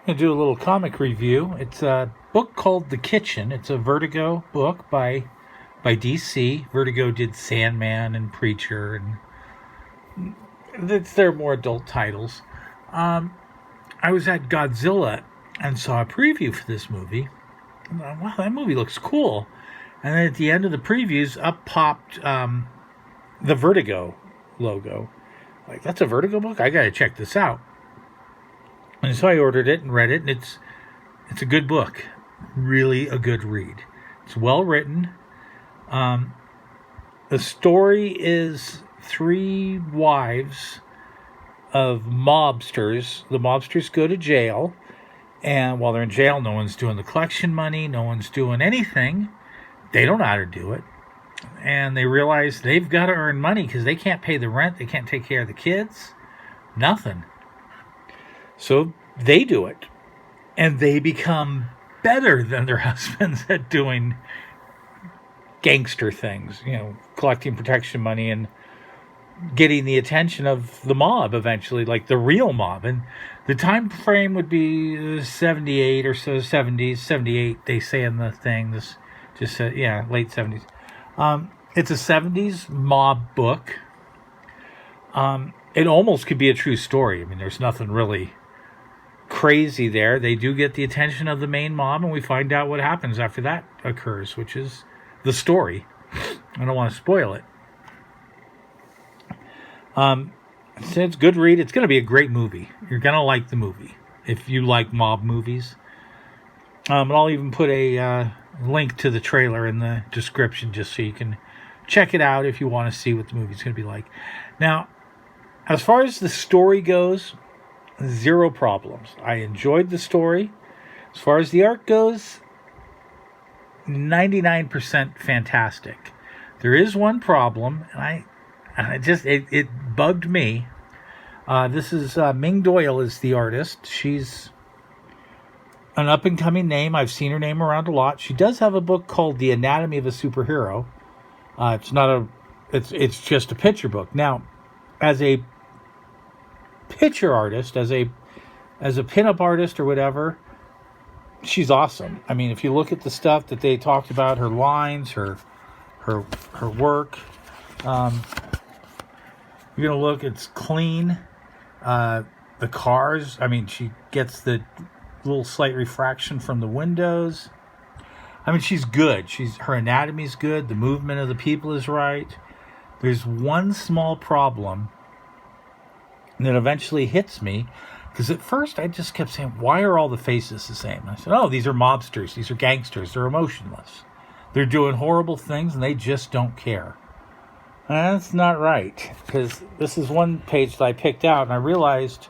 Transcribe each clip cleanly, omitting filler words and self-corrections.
I'm going to do a little comic review. It's a book called The Kitchen. It's a Vertigo book by DC. Vertigo did Sandman and Preacher, and they're more adult titles. Um, I was at Godzilla and saw a preview for this movie. And I thought, wow, that movie looks cool. And then at the end of the previews, up popped the Vertigo logo. Like, that's a Vertigo book? I got to check this out. And so I ordered it and read it, and it's a good book. Really a good read. It's well written. The story is three wives of mobsters. The mobsters go to jail, and while they're in jail, no one's doing the collection money, no one's doing anything. They don't know how to do it. And they realize they've got to earn money because they can't pay the rent, they can't take care of the kids, nothing. So they do it, and they become better than their husbands at doing gangster things, collecting protection money and getting the attention of the mob eventually, like the real mob. And the time frame would be 78 or so, 70s, 78, they say in the thing. This just said, late 70s. It's a 70s mob book. It almost could be a true story. I mean, there's nothing really crazy there. They do get the attention of the main mob, and we find out what happens after that occurs, which is the story. I don't want to spoil it. So it's a good read. It's going to be a great movie. You're going to like the movie if you like mob movies. And I'll even put a link to the trailer in the description just so you can check it out if you want to see what the movie's going to be like. Now, as far as the story goes, zero problems. I enjoyed the story. As far as the art goes, 99% fantastic. There is one problem, and it bugged me. This is Ming Doyle is the artist. She's an up-and-coming name. I've seen her name around a lot. She does have a book called The Anatomy of a Superhero. It's just a picture book. Now, as a picture artist, as a pinup artist or whatever, she's awesome. I mean, if you look at the stuff that they talked about, her lines, her work, you're gonna look. It's clean. The cars. I mean, she gets the little slight refraction from the windows. I mean, she's good. Her anatomy's good. The movement of the people is right. There's one small problem that eventually hits me, because at first I just kept saying, why are all the faces the same? And I said, these are mobsters, these are gangsters, they're emotionless, they're doing horrible things and they just don't care. And that's not right, because this is one page that I picked out and I realized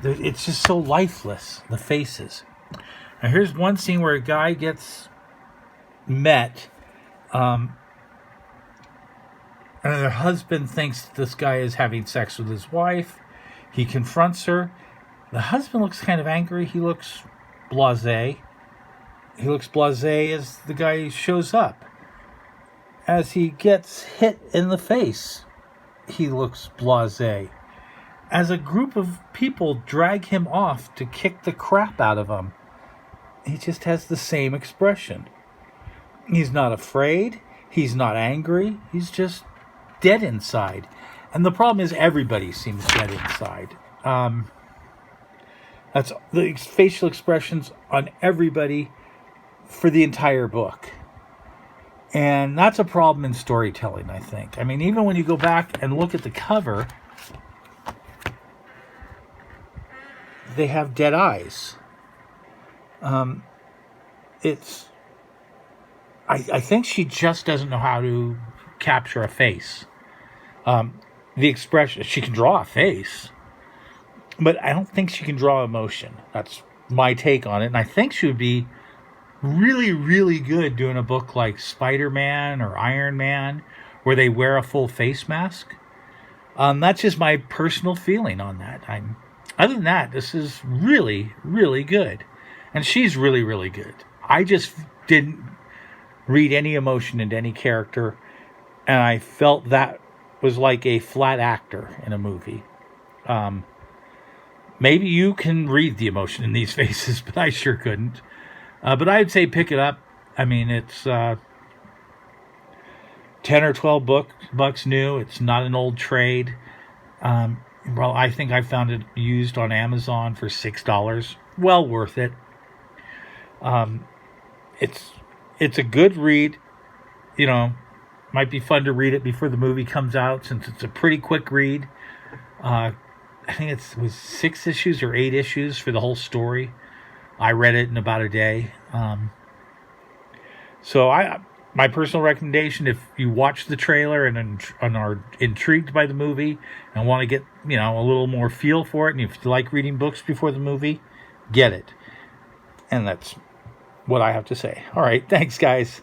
that it's just so lifeless, the faces. Now here's one scene where a guy gets met, and her husband thinks this guy is having sex with his wife. He confronts her. The husband looks kind of angry. He looks blasé. He looks blasé as the guy shows up. As he gets hit in the face, he looks blasé. As a group of people drag him off to kick the crap out of him, he just has the same expression. He's not afraid. He's not angry. He's just dead inside. And the problem is everybody seems dead inside. That's the facial expressions on everybody for the entire book. And that's a problem in storytelling, I think. I mean, even when you go back and look at the cover, they have dead eyes. I think she just doesn't know how to capture a face. The expression, she can draw a face, but I don't think she can draw emotion. That's my take on it. And I think she would be really, really good doing a book like Spider-Man or Iron Man, where they wear a full face mask. That's just my personal feeling on that. Other than that, this is really, really good. And she's really, really good. I just didn't read any emotion into any character, and I felt that was like a flat actor in a movie. Maybe you can read the emotion in these faces, but I sure couldn't. But I'd say pick it up. I mean, it's 10 or 12 bucks new. It's not an old trade. Well, I think I found it used on Amazon for $6. Well worth it. It's a good read. You know, might be fun to read it before the movie comes out, since it's a pretty quick read. I think it was 6 issues or 8 issues for the whole story. I read it in about a day. So my personal recommendation, if you watch the trailer and are intrigued by the movie and want to get, a little more feel for it, and if you like reading books before the movie, get it. And that's what I have to say. All right, thanks, guys.